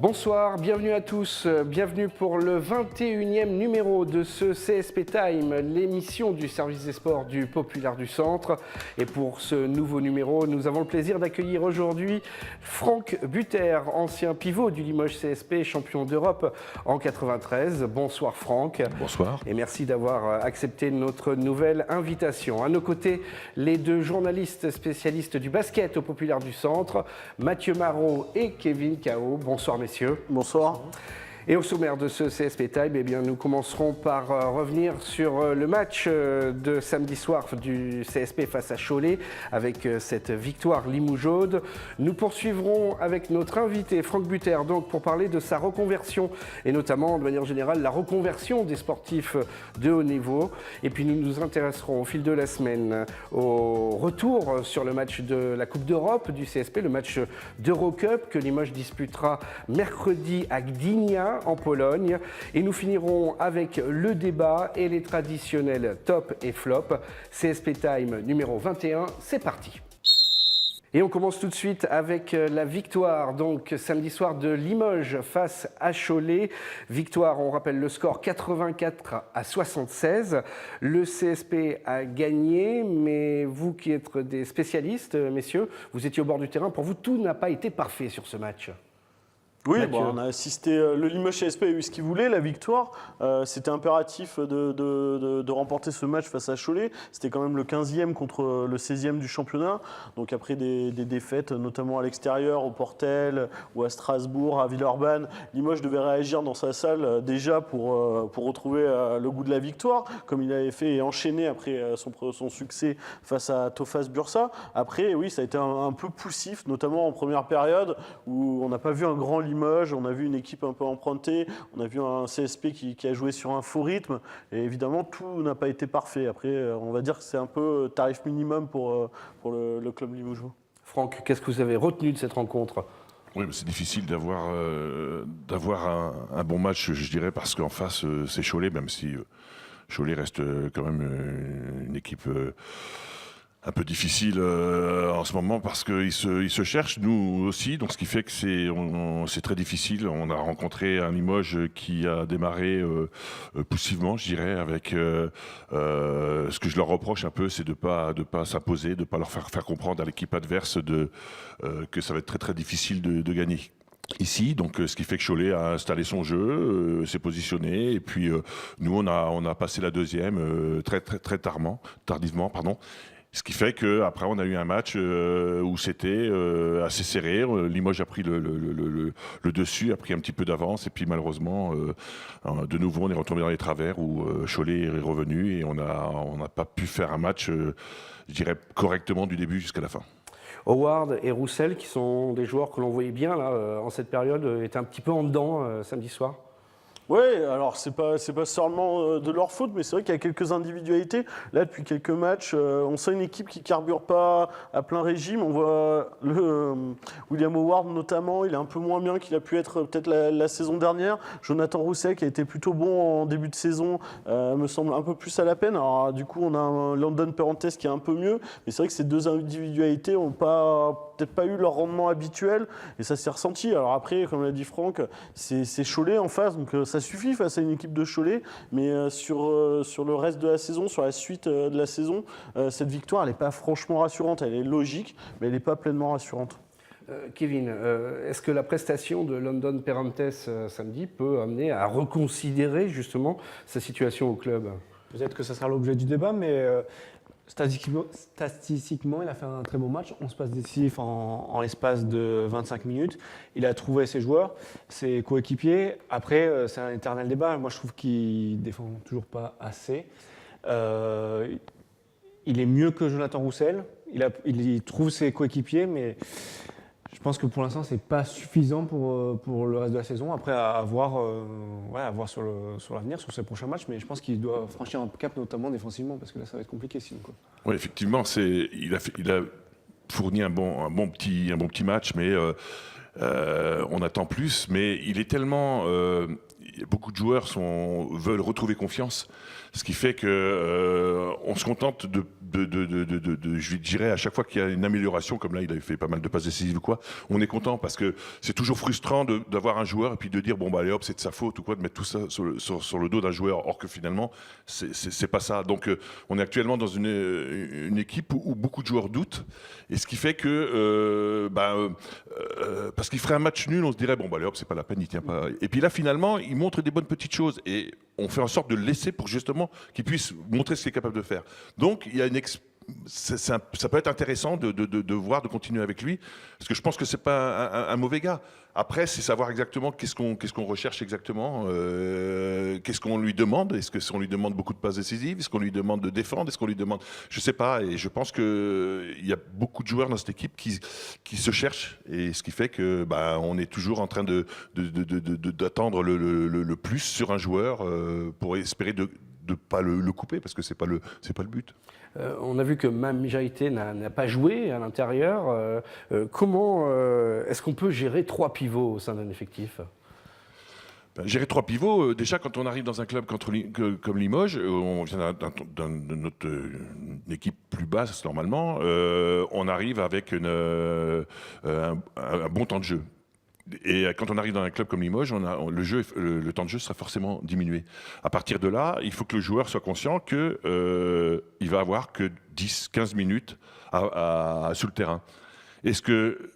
Bonsoir, bienvenue à tous, bienvenue pour le 21e numéro de ce CSP Time, l'émission du service des sports du Populaire du Centre. Et pour ce nouveau numéro, nous avons le plaisir d'accueillir aujourd'hui Franck Buter, ancien pivot du Limoges CSP, champion d'Europe en 93. Bonsoir Franck. Bonsoir. Et merci d'avoir accepté notre nouvelle invitation. À nos côtés, les deux journalistes spécialistes du basket au Populaire du Centre, Mathieu Marot et Kevin Cao. Bonsoir messieurs. Bonsoir. Et au sommaire de ce CSP Time, eh bien, nous commencerons par revenir sur le match de samedi soir du CSP face à Cholet avec cette victoire limougeaude. Nous poursuivrons avec notre invité Franck Buter donc, pour parler de sa reconversion et notamment de manière générale la reconversion des sportifs de haut niveau. Et puis nous nous intéresserons au fil de la semaine au retour sur le match de la Coupe d'Europe du CSP, le match d'Eurocup que Limoges disputera mercredi à Gdynia en Pologne. Et nous finirons avec le débat et les traditionnels top et flop. CSP Time numéro 21, c'est parti. Et on commence tout de suite avec la victoire, donc samedi soir de Limoges face à Cholet. Victoire, on rappelle le score 84-76. Le CSP a gagné, mais vous qui êtes des spécialistes, messieurs, vous étiez au bord du terrain. Pour vous, tout n'a pas été parfait sur ce match. Oui, bon, on a assisté. Le Limoges CSP a eu ce qu'il voulait, la victoire. C'était impératif de remporter ce match face à Cholet. C'était quand même le 15e contre le 16e du championnat. Donc après des défaites, notamment à l'extérieur, au Portel ou à Strasbourg, à Villeurbanne, Limoges devait réagir dans sa salle déjà pour retrouver le goût de la victoire, comme il avait fait et enchaîné après son succès face à Tofas Bursa. Après, oui, ça a été un peu poussif, notamment en première période où on n'a pas vu un grand Limoges. On a vu une équipe un peu empruntée, on a vu un CSP qui a joué sur un faux rythme, et évidemment tout n'a pas été parfait. Après, on va dire que c'est un peu tarif minimum pour le club limogeois. Franck, qu'est-ce que vous avez retenu de cette rencontre ? Oui, c'est difficile d'avoir un bon match, je dirais, parce qu'en face, c'est Cholet, même si Cholet reste quand même une équipe un peu difficile en ce moment parce qu'ils se cherchent, nous aussi, donc ce qui fait que c'est très difficile. On a rencontré un Limoges qui a démarré poussivement, je dirais, avec ce que je leur reproche un peu, c'est de pas s'imposer, de pas leur faire comprendre à l'équipe adverse que ça va être très très difficile de gagner ici, donc ce qui fait que Cholet a installé son jeu, s'est positionné, et puis nous on a passé la deuxième très tardivement, pardon. Ce qui fait qu'après, on a eu un match où c'était assez serré. Limoges a pris le dessus, a pris un petit peu d'avance. Et puis malheureusement, de nouveau, on est retombé dans les travers où Cholet est revenu et on n'a pas pu faire un match, je dirais, correctement du début jusqu'à la fin. Howard et Roussel, qui sont des joueurs que l'on voyait bien là, en cette période, étaient un petit peu en dedans samedi soir. Oui, alors c'est pas seulement de leur faute, mais c'est vrai qu'il y a quelques individualités. Là, depuis quelques matchs, on sent une équipe qui carbure pas à plein régime. On voit William Howard notamment, il est un peu moins bien qu'il a pu être peut-être la saison dernière. Jonathan Rousset, qui a été plutôt bon en début de saison, me semble un peu plus à la peine. Alors du coup, on a un Landon Perrantes qui est un peu mieux, mais c'est vrai que ces deux individualités n'ont peut-être pas eu leur rendement habituel, et ça s'est ressenti. Alors après, comme l'a dit Franck, c'est Cholet en face, donc ça suffit face à une équipe de Cholet, mais sur le reste de la saison, sur la suite de la saison, cette victoire, elle n'est pas franchement rassurante. Elle est logique, mais elle n'est pas pleinement rassurante. Kevin, est-ce que la prestation de Landon Perrantes samedi peut amener à reconsidérer justement sa situation au club ? Peut-être que ça sera l'objet du débat, mais statistiquement, il a fait un très bon match. 11 passes décisives en l'espace de 25 minutes. Il a trouvé ses joueurs, ses coéquipiers. Après, c'est un éternel débat. Moi, je trouve qu'il ne défend toujours pas assez. Il est mieux que Jonathan Roussel. Il trouve ses coéquipiers, mais je pense que pour l'instant, ce n'est pas suffisant pour le reste de la saison. Après, à voir sur l'avenir, sur ses prochains matchs. Mais je pense qu'il doit franchir un cap, notamment défensivement, parce que là, ça va être compliqué sinon, quoi. Oui, effectivement, il a fourni un bon petit match, mais on attend plus. Mais il est tellement... beaucoup de joueurs veulent retrouver confiance, ce qui fait qu'on se contente je dirais, à chaque fois qu'il y a une amélioration, comme là, il avait fait pas mal de passes décisives ou quoi, on est content parce que c'est toujours frustrant d'avoir un joueur et puis de dire, bon, bah, allez hop, c'est de sa faute ou quoi, de mettre tout ça sur le dos d'un joueur, or que finalement, c'est pas ça. Donc, on est actuellement dans une équipe où beaucoup de joueurs doutent, et ce qui fait que, parce qu'il ferait un match nul, on se dirait, bon, bah, allez hop, c'est pas la peine, il tient pas. Et puis là, finalement, il montre des bonnes petites choses, et on fait en sorte de le laisser pour justement qu'il puisse montrer ce qu'il est capable de faire. Donc, il y a ça peut être intéressant de voir, de continuer avec lui, parce que je pense que c'est pas un mauvais gars. Après, c'est savoir exactement qu'est-ce qu'on recherche exactement, qu'est-ce qu'on lui demande. Est-ce qu'on lui demande beaucoup de passes décisives? Est-ce qu'on lui demande de défendre? Est-ce qu'on lui demande... Je sais pas, et je pense qu'il y a beaucoup de joueurs dans cette équipe qui se cherchent, et ce qui fait que on est toujours en train d'attendre le plus sur un joueur pour espérer de pas le couper, parce que c'est pas le but. On a vu que Mame Jaïté n'a pas joué à l'intérieur. Comment est-ce qu'on peut gérer 3 pivots au sein d'un effectif? Gérer 3 pivots, déjà quand on arrive dans un club comme Limoges, on vient d'une équipe plus basse normalement, on arrive avec un bon temps de jeu. Et quand on arrive dans un club comme Limoges, le temps de jeu sera forcément diminué. À partir de là, il faut que le joueur soit conscient qu'il va avoir que 10-15 minutes sur le terrain. Est-ce que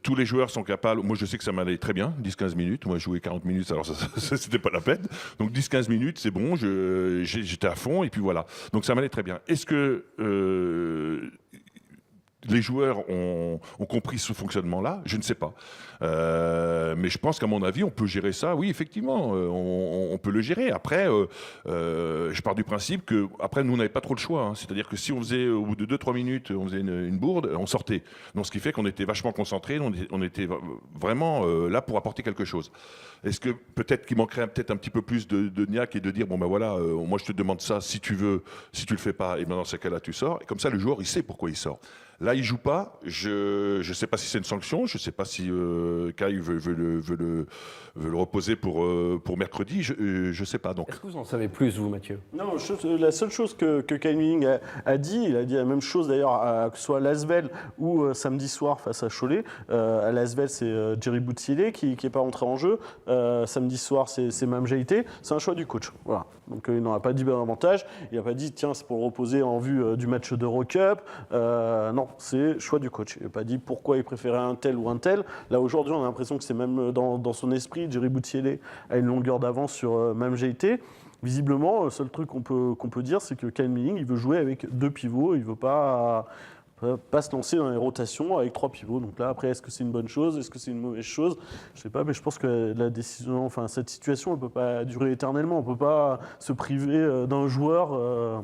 tous les joueurs sont capables? Moi, je sais que ça m'allait très bien, 10-15 minutes. Moi, je jouais 40 minutes, alors ça c'était pas la peine. Donc 10-15 minutes, c'est bon, j'étais à fond, et puis voilà. Donc ça m'allait très bien. Est-ce que les joueurs ont compris ce fonctionnement-là? Je ne sais pas. Mais je pense qu'à mon avis, on peut gérer ça. Oui, effectivement, on peut le gérer. Après, je pars du principe que, après, nous, on n'avait pas trop le choix. Hein. C'est-à-dire que si on faisait, au bout de 2-3 minutes, on faisait une bourde, on sortait. Donc, ce qui fait qu'on était vachement concentrés, on était vraiment là pour apporter quelque chose. Est-ce que peut-être qu'il manquerait peut-être un petit peu plus de niaque et de dire, bon ben voilà, moi je te demande ça, si tu veux, si tu le fais pas, et ben dans ce cas-là, tu sors. Et comme ça, le joueur, il sait pourquoi il sort. Là, il joue pas. Je sais pas si c'est une sanction. Je sais pas si Kai veut le reposer pour mercredi. Je sais pas. Donc. Est-ce que vous en savez plus, vous, Mathieu? Non, la seule chose que Kai Milling a dit, il a dit la même chose d'ailleurs, que ce soit à l'Asvel ou samedi soir face à Cholet. À l'Asvel, c'est Jerry Boutsielé qui n'est pas rentré en jeu. Samedi soir, c'est Mame Jaïté. C'est un choix du coach. Voilà. Donc il n'en a pas dit davantage. Il n'a pas dit, tiens, c'est pour le reposer en vue du match d'Eurocup. Non, c'est choix du coach. Il n'a pas dit pourquoi il préférait un tel ou un tel. Là, aujourd'hui, on a l'impression que c'est même dans son esprit. Jerry Boutsielé a une longueur d'avance sur Mame Jaïté. Visiblement, le seul truc qu'on peut dire, c'est que Kai Milling, il veut jouer avec 2 pivots. Il ne veut pas se lancer dans les rotations avec 3 pivots. Donc là, après, est-ce que c'est une bonne chose? Est-ce que c'est une mauvaise chose? Je ne sais pas, mais je pense que la décision, enfin, cette situation, elle ne peut pas durer éternellement. On ne peut pas se priver d'un joueur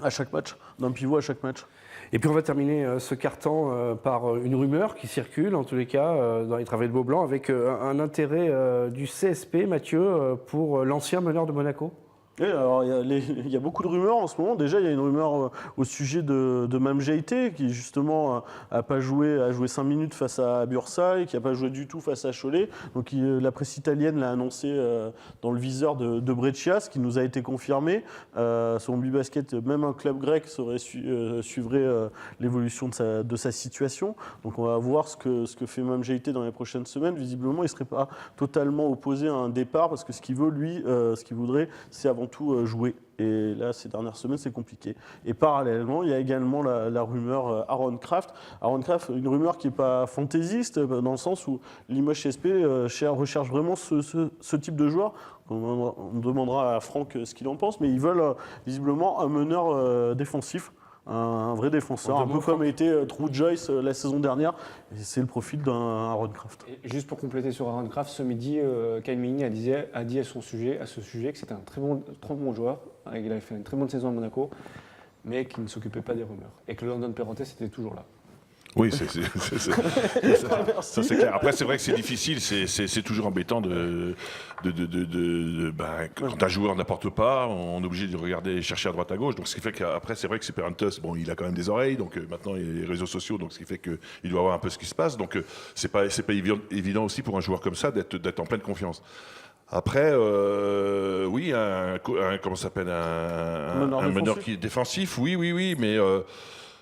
à chaque match, d'un pivot à chaque match. Et puis on va terminer ce quart-temps par une rumeur qui circule, en tous les cas, dans les travées de Beaublanc, avec un intérêt du CSP, Mathieu, pour l'ancien meneur de Monaco. Et alors, il y a beaucoup de rumeurs en ce moment. Déjà, il y a une rumeur au sujet de Mame Jaïté, qui justement a joué 5 minutes face à Bursailles, qui n'a pas joué du tout face à Cholet. Donc la presse italienne l'a annoncé dans le viseur de Brescia, ce qui nous a été confirmé. Selon Bibasket, même un club grec suivrait l'évolution de sa situation. Donc on va voir ce que fait Mame Jaïté dans les prochaines semaines. Visiblement, il ne serait pas totalement opposé à un départ, parce que ce qu'il veut, lui, ce qu'il voudrait, c'est avant tout jouer. Et là, ces dernières semaines, c'est compliqué. Et parallèlement, il y a également la rumeur Aaron Kraft. Aaron Kraft, une rumeur qui n'est pas fantaisiste, dans le sens où Limoges CSP recherche vraiment ce type de joueur. On demandera à Franck ce qu'il en pense, mais ils veulent visiblement un meneur défensif. Un vrai défenseur, un peu comme était True Joyce la saison dernière. Et c'est le profil d'un Aaron Kraft. Et juste pour compléter sur Aaron Kraft, ce midi, Kai Milling a dit à ce sujet que c'était un très bon joueur. Il avait fait une très bonne saison à Monaco, mais qu'il ne s'occupait pas des rumeurs. Et que le London Perrantes était toujours là. Oui, ça c'est clair. Après, c'est vrai que c'est difficile, c'est toujours embêtant quand un joueur n'apporte pas, on est obligé de regarder, chercher à droite à gauche. Donc, ce qui fait qu'après, c'est vrai que c'est Perrantes, bon, il a quand même des oreilles, donc maintenant il y a les réseaux sociaux, donc ce qui fait qu'il doit voir un peu ce qui se passe. Donc, c'est pas évident aussi pour un joueur comme ça d'être en pleine confiance. Après, oui, comment ça s'appelle, un meneur qui est défensif, oui, mais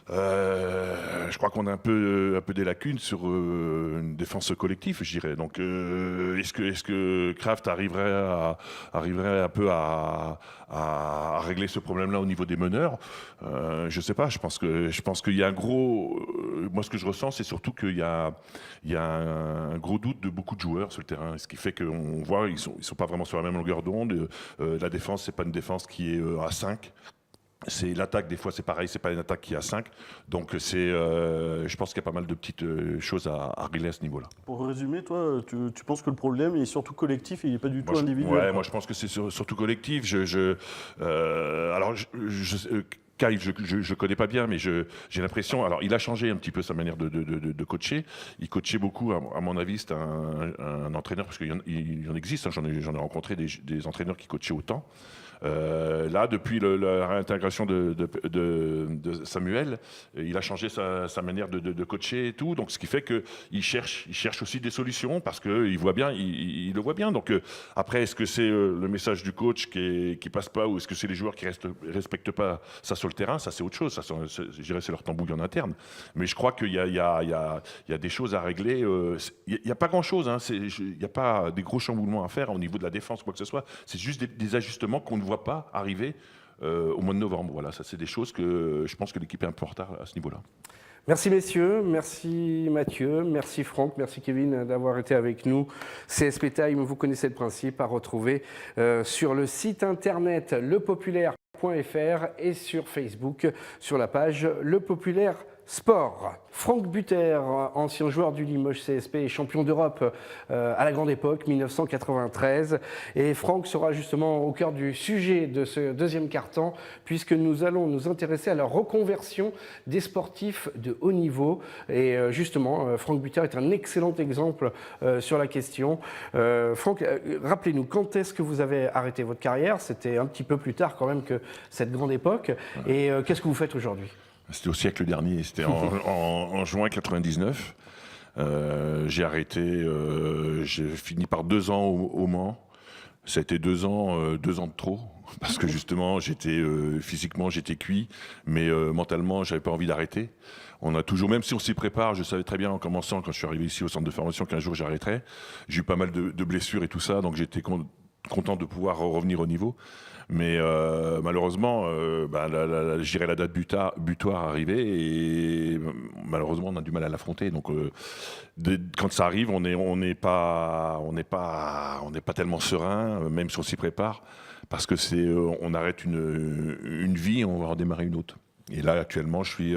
je crois qu'on a un peu des lacunes sur une défense collective, je dirais. Donc, est-ce que Kraft arriverait un peu à régler ce problème-là au niveau des meneurs? Je sais pas. Je pense qu'il y a un gros. Moi, ce que je ressens, c'est surtout qu'il y a un gros doute de beaucoup de joueurs sur le terrain, ce qui fait qu'on voit ils sont pas vraiment sur la même longueur d'onde. La défense, c'est pas une défense qui est à 5. C'est l'attaque, des fois c'est pareil, c'est pas une attaque qui est à 5. Donc je pense qu'il y a pas mal de petites choses à régler à ce niveau-là. Pour résumer, toi, tu penses que le problème est surtout collectif et il n'est pas du tout individuel? Moi je pense que c'est surtout collectif. Kyle, je le connais pas bien, mais j'ai l'impression. Alors, il a changé un petit peu sa manière de coacher. Il coachait beaucoup, à mon avis, c'est un entraîneur, parce qu'il y en existe. Hein, j'en ai rencontré des entraîneurs qui coachaient autant. Là, depuis la réintégration de Samuel, il a changé sa manière de coacher et tout. Donc, ce qui fait qu'il cherche aussi des solutions parce qu'il voit bien, il le voit bien. Donc, après, est-ce que c'est le message du coach qui passe pas ou est-ce que c'est les joueurs qui respectent pas ça sur le terrain? Ça, c'est autre chose. Ça, je dirais, c'est leur tambouille en interne. Mais je crois qu'il y a des choses à régler. Il n'y a pas grand-chose. Hein. Il n'y a pas des gros chamboulements à faire au niveau de la défense, quoi que ce soit. C'est juste des ajustements qu'on ne voit pas arriver au mois de novembre. Voilà, ça c'est des choses que je pense que l'équipe est un peu en retard à ce niveau-là. Merci messieurs, merci Mathieu, merci Franck, merci Kevin d'avoir été avec nous. CSP Time, vous connaissez le principe, à retrouver sur le site internet lepopulaire.fr et sur Facebook sur la page Le Populaire Sport. Franck Buter, ancien joueur du Limoges CSP et champion d'Europe à la grande époque, 1993. Et Franck sera justement au cœur du sujet de ce deuxième quart-temps, puisque nous allons nous intéresser à la reconversion des sportifs de haut niveau. Et justement, Franck Buter est un excellent exemple sur la question. Franck, rappelez-nous, quand est-ce que vous avez arrêté votre carrière? C'était un petit peu plus tard quand même que cette grande époque. Et qu'est-ce que vous faites aujourd'hui? C'était au siècle dernier, c'était en juin 99. J'ai arrêté, j'ai fini par 2 ans au Mans. Ça a été 2 ans de trop, parce que justement, physiquement, j'étais cuit, mais mentalement, j'avais pas envie d'arrêter. On a toujours, même si on s'y prépare, je savais très bien en commençant, quand je suis arrivé ici au centre de formation, qu'un jour j'arrêterais. J'ai eu pas mal de blessures et tout ça, donc j'étais content de pouvoir revenir au niveau. Mais malheureusement, je dirais la date butoir arrivait et malheureusement on a du mal à l'affronter. Donc quand ça arrive, on n'est pas tellement serein, même si on s'y prépare, parce que on arrête une vie et on va en démarrer une autre. Et là actuellement, j'ai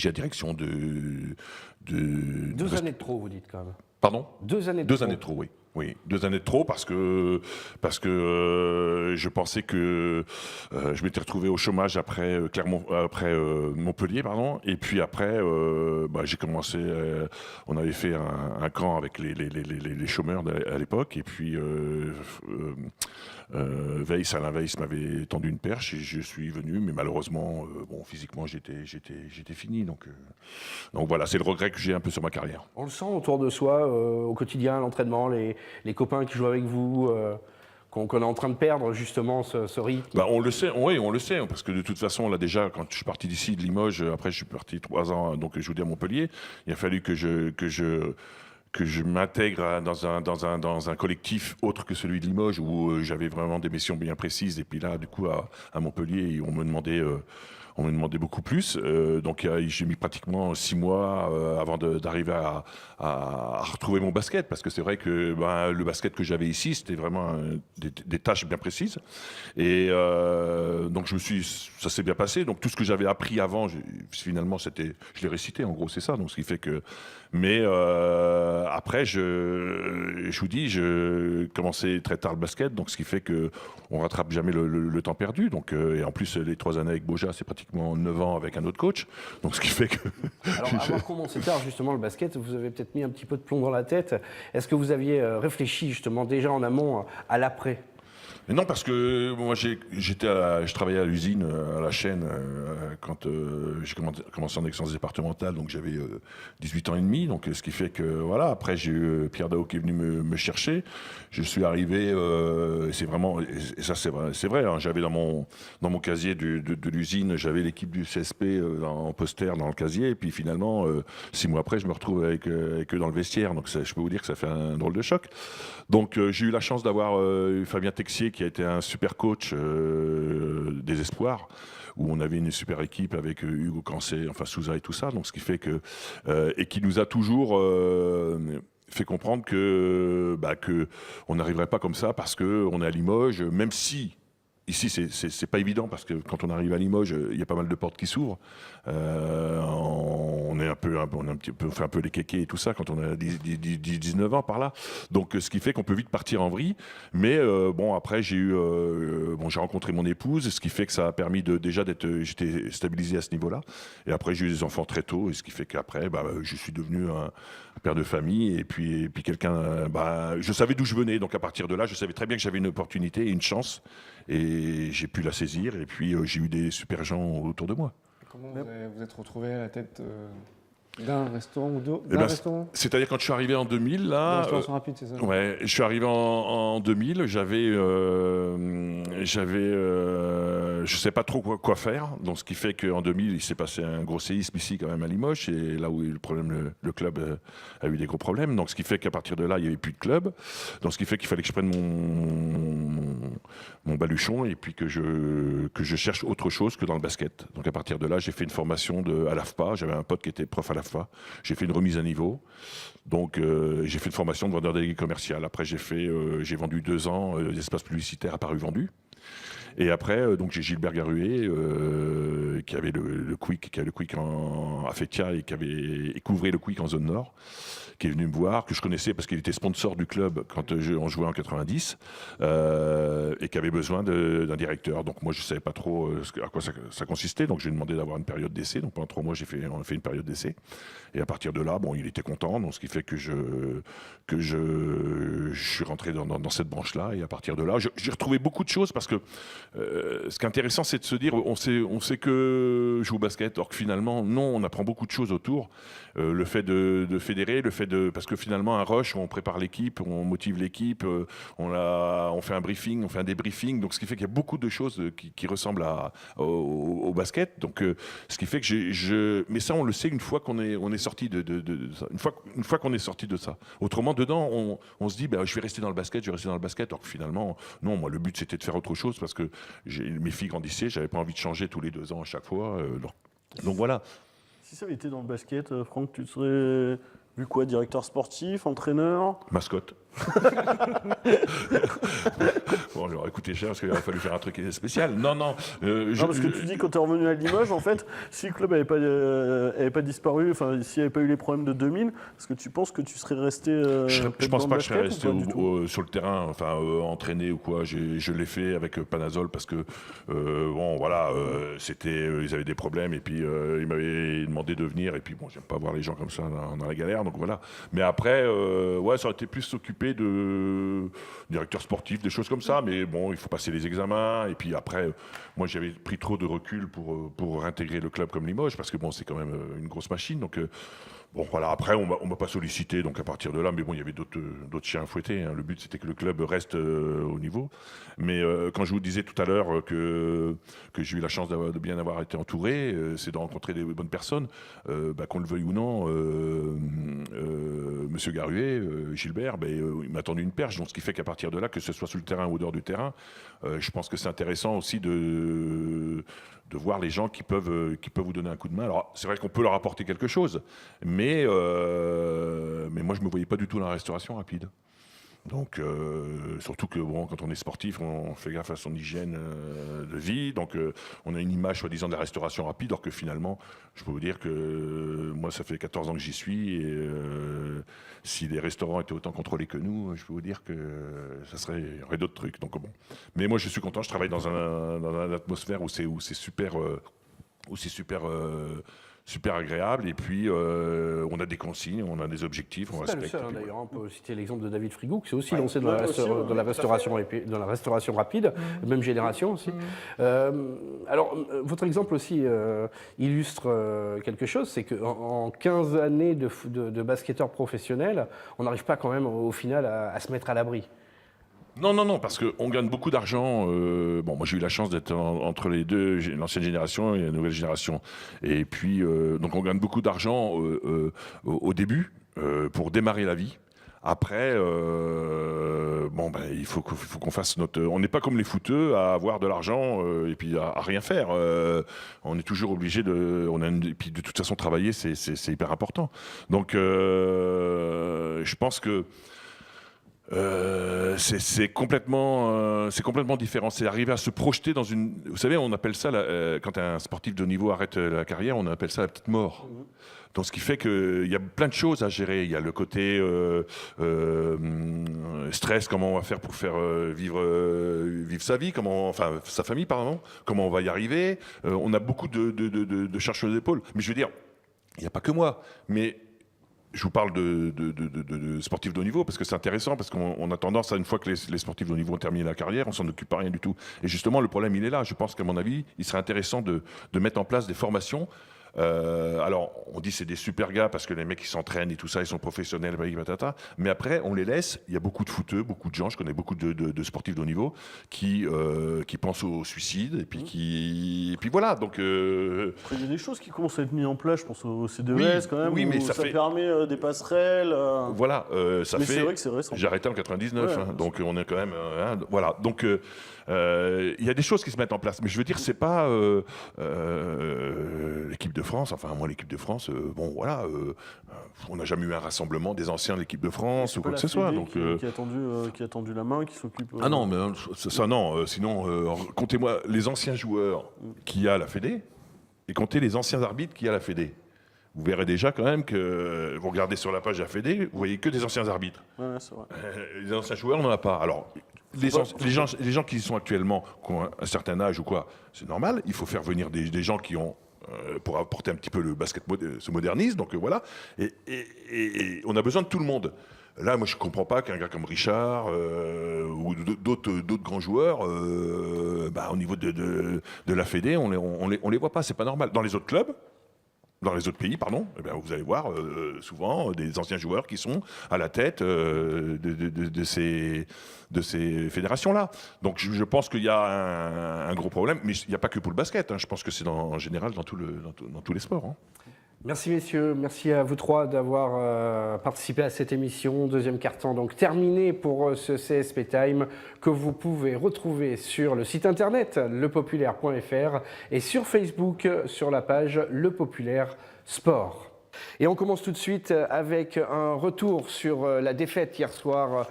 la direction de 2 années de trop, vous dites quand même. Pardon ? 2 années de 2 trop. années de trop, oui. Oui, 2 années de trop parce que je pensais que je m'étais retrouvé au chômage après Montpellier, pardon. Et puis après, j'ai commencé. On avait fait un camp avec les chômeurs à l'époque. Et puis Alain Weiss m'avait tendu une perche et je suis venu. Mais malheureusement, physiquement, j'étais fini. Donc voilà, c'est le regret que j'ai un peu sur ma carrière. On le sent autour de soi, au quotidien, à l'entraînement, les copains qui jouent avec vous, qu'on est en train de perdre justement ce rythme. On le sait, oui, on le sait, parce que de toute façon, là déjà, quand je suis parti d'ici, de Limoges, après je suis parti 3 ans, donc je jouais à Montpellier, il a fallu que je m'intègre dans un collectif autre que celui de Limoges, où j'avais vraiment des missions bien précises, et puis là, du coup, à Montpellier, on me demandait beaucoup plus. Donc j'ai mis pratiquement 6 mois avant d'arriver à retrouver mon basket, parce que c'est vrai que le basket que j'avais ici, c'était vraiment des tâches bien précises. Et donc ça s'est bien passé. Donc tout ce que j'avais appris avant, finalement, je l'ai récité. En gros, c'est ça. Donc ce qui fait que. Mais après, je vous dis, je commençais très tard le basket, donc ce qui fait que on rattrape jamais le temps perdu. Donc et en plus les 3 années avec Boja, c'est pratiquement 9 ans avec un autre coach. Donc ce qui fait que. Alors avoir commencé tard justement le basket, vous avez peut-être mis un petit peu de plomb dans la tête. Est-ce que vous aviez réfléchi justement déjà en amont à l'après ? Mais non, parce que moi, je travaillais à l'usine, à la chaîne, quand j'ai commencé en excellence départementale, donc j'avais 18 ans et demi. Donc, ce qui fait que, voilà, après, j'ai eu Pierre Daho qui est venu me chercher. Je suis arrivé, c'est vraiment, et ça c'est vrai, hein, j'avais dans mon casier de l'usine, j'avais l'équipe du CSP en poster dans le casier, et puis finalement, 6 mois après, je me retrouve avec eux dans le vestiaire. Donc, je peux vous dire que ça fait un drôle de choc. Donc, j'ai eu la chance d'avoir Fabien Texier, qui a été un super coach des espoirs, où on avait une super équipe avec Hugo Cancé, enfin Souza et tout ça. Donc, ce qui fait que et qui nous a toujours fait comprendre que on n'arriverait pas comme ça parce que on est à Limoges, même si. Ici, c'est pas évident parce que quand on arrive à Limoges, il y a pas mal de portes qui s'ouvrent. On est on fait un peu les kékés et tout ça quand on a 19 ans par là. Donc, ce qui fait qu'on peut vite partir en vrille. Mais bon, après, j'ai rencontré mon épouse, ce qui fait que ça a permis j'étais stabilisé à ce niveau-là. Et après, j'ai eu des enfants très tôt, et ce qui fait qu'après, je suis devenu un père de famille et puis quelqu'un. Je savais d'où je venais, donc à partir de là, je savais très bien que j'avais une opportunité et une chance. Et j'ai pu la saisir, et puis j'ai eu des super gens autour de moi. Comment vous êtes retrouvé à la tête d'un restaurant ou restaurant ? C'est-à-dire quand je suis arrivé en 2000, là... Restauration rapide, c'est ça ? Ouais, je suis arrivé en 2000, je sais pas trop quoi faire, donc ce qui fait qu'en 2000, il s'est passé un gros séisme ici quand même à Limoges, et là où le club a eu des gros problèmes, donc ce qui fait qu'à partir de là, il n'y avait plus de club, donc ce qui fait qu'il fallait que je prenne mon baluchon et puis que je cherche autre chose que dans le basket. Donc à partir de là, j'ai fait une formation à l'AFPA, j'avais un pote qui était prof à l'AFPA, j'ai fait une remise à niveau, donc j'ai fait une formation de vendeur délégué commercial. Après j'ai vendu 2 ans d'espace publicitaire à Paris Vendu. Et après, donc j'ai Gilbert Garuet qui avait le Quick, à Fétia et qui couvrait le Quick en zone nord, qui est venu me voir, que je connaissais parce qu'il était sponsor du club quand on jouait en 90, et qui avait besoin d'un directeur. Donc moi je savais pas trop à quoi ça consistait, donc j'ai demandé d'avoir une période d'essai. Donc pendant 3 mois on a fait une période d'essai. Et à partir de là, bon, il était content, donc ce qui fait que je suis rentré dans cette branche-là. Et à partir de là, j'ai retrouvé beaucoup de choses parce que ce qui est intéressant, c'est de se dire, on sait que jouer au basket, or que finalement, non, on apprend beaucoup de choses autour. Le fait de fédérer, parce que finalement, un rush, on prépare l'équipe, on motive l'équipe, on fait un briefing, on fait un débriefing. Donc, ce qui fait qu'il y a beaucoup de choses qui ressemblent au basket. Donc, ce qui fait que mais ça, on le sait une fois qu'on est sorti de ça. Une fois qu'on est sorti de ça. Autrement, dedans, on se dit, je vais rester dans le basket, alors que finalement, non, moi, le but, c'était de faire autre chose parce que mes filles grandissaient, j'avais pas envie de changer tous les 2 ans à chaque fois. Donc voilà. Si ça avait été dans le basket, Franck, tu serais vu quoi? Directeur sportif, entraîneur? Mascotte. Bon, j'aurais coûté cher parce qu'il aurait fallu faire un truc spécial. Non. Parce que tu dis quand tu es revenu à Limoges, en fait, si le club n'avait pas disparu, enfin, s'il n'y avait pas eu les problèmes de 2000, est-ce que tu penses que tu serais resté je pense pas que je serais resté sur le terrain, entraîné ou quoi. Je l'ai fait avec Panazol parce que, ils avaient des problèmes et puis ils m'avaient demandé de venir. Et puis, bon, j'aime pas voir les gens comme ça dans la galère, donc voilà. Mais après, ça aurait été plus s'occuper de directeur sportif, des choses comme ça. Mais bon, il faut passer les examens. Et puis après, moi, j'avais pris trop de recul pour réintégrer le club comme Limoges, parce que bon, c'est quand même une grosse machine. Donc, bon, voilà. Après, on m'a pas sollicité. Donc, à partir de là, mais bon, il y avait d'autres chiens à fouetter. Hein. Le but, c'était que le club reste au niveau. Mais quand je vous disais tout à l'heure que j'ai eu la chance de bien avoir été entouré, c'est de rencontrer des bonnes personnes, qu'on le veuille ou non. Monsieur Garuet, Gilbert, il m'a tendu une perche. Donc, ce qui fait qu'à partir de là, que ce soit sur le terrain ou dehors du terrain, je pense que c'est intéressant aussi de voir les gens qui peuvent vous donner un coup de main. Alors, c'est vrai qu'on peut leur apporter quelque chose, mais moi, je ne me voyais pas du tout dans la restauration rapide. Donc, surtout que bon, quand on est sportif, on fait gaffe à son hygiène de vie. Donc, on a une image soi-disant de la restauration rapide, alors que finalement, je peux vous dire que moi, ça fait 14 ans que j'y suis. Et si les restaurants étaient autant contrôlés que nous, je peux vous dire que il y aurait d'autres trucs. Donc, bon. Mais moi, je suis content. Je travaille dans une atmosphère où c'est super. super agréable. Et puis, on a des consignes, on a des objectifs, on C'est pas le respecte. seul, et puis d'ailleurs. On peut citer l'exemple de David Frigou, qui s'est aussi Ouais. lancé dans, Ouais, aussi, ouais, dans la restauration rapide, même génération aussi. Alors, votre exemple aussi illustre quelque chose, c'est qu'en 15 années de basketteurs professionnels, on n'arrive pas quand même au final à se mettre à l'abri. Non, parce qu'on gagne beaucoup d'argent. Bon, moi j'ai eu la chance d'être entre les deux, l'ancienne génération et la nouvelle génération. Et puis, donc on gagne beaucoup d'argent au début pour démarrer la vie. Après, il faut qu'on fasse notre. On n'est pas comme les footeux à avoir de l'argent et puis à rien faire. On est toujours obligé de. Et puis de toute façon, travailler, c'est hyper important. Donc, je pense que. C'est complètement différent. C'est arriver à se projeter dans une. Vous savez, on appelle ça, quand un sportif de haut niveau arrête la carrière, on appelle ça la petite mort. Donc, ce qui fait qu'il y a plein de choses à gérer. Il y a le côté stress, comment on va faire pour faire vivre sa vie, enfin sa famille, pardon, comment on va y arriver. On a beaucoup de chercheurs d'épaules. Mais je veux dire, il n'y a pas que moi. Mais je vous parle de sportifs de haut niveau parce que c'est intéressant, parce qu'on a tendance à, une fois que les sportifs de haut niveau ont terminé la carrière, on s'en occupe pas rien du tout. Et justement, le problème, il est là. Je pense qu'à mon avis, il serait intéressant de mettre en place des formations. Alors, on dit c'est des super gars parce que les mecs ils s'entraînent et tout ça, ils sont professionnels, patata. Mais après, on les laisse. Il y a beaucoup de footeux, beaucoup de gens. Je connais beaucoup de sportifs de haut niveau qui pensent au suicide et puis voilà. Donc, il y a des choses qui commencent à être mises en place. Je pense au CDES Oui, quand même. oui, mais où ça fait- permet des passerelles. voilà, ça Mais fait. c'est vrai que c'est récent. J'ai arrêté en 99, Ouais, donc on est quand même. Voilà, donc il y a des choses qui se mettent en place. Mais je veux dire, c'est pas l'équipe de France. Enfin, moi, l'équipe de France, on n'a jamais eu un rassemblement des anciens de l'équipe de France C'est ou pas quoi la que ce soit. Fédé Donc, qui a tendu la main, qui s'occupe. ah non, mais ça non. Sinon, comptez-moi les anciens joueurs qu'il y a à la Fédé et comptez les anciens arbitres qu'il y a à la Fédé. Vous verrez déjà quand même que vous regardez sur la page de la Fédé, vous voyez que des anciens arbitres. Ouais, c'est vrai. Les anciens joueurs, on n'en a pas. Alors, les gens qui sont actuellement, qui ont un certain âge ou quoi, c'est normal. Il faut faire venir des gens qui ont, pour apporter un petit peu le basket se modernise. Donc voilà. Et on a besoin de tout le monde. Là, moi, je ne comprends pas qu'un gars comme Richard ou d'autres grands joueurs, au niveau de la Fédé, on les voit pas. C'est pas normal. Dans les autres clubs, dans les autres pays, pardon, vous allez voir souvent des anciens joueurs qui sont à la tête de ces fédérations-là. Donc je pense qu'il y a un gros problème, mais il n'y a pas que pour le basket. Je pense que c'est en général dans tous les sports. Merci messieurs, merci à vous trois d'avoir participé à cette émission. Deuxième quart-temps donc terminé pour ce CSP Time que vous pouvez retrouver sur le site internet lepopulaire.fr et sur Facebook sur la page Le Populaire Sport. Et on commence tout de suite avec un retour sur la défaite hier soir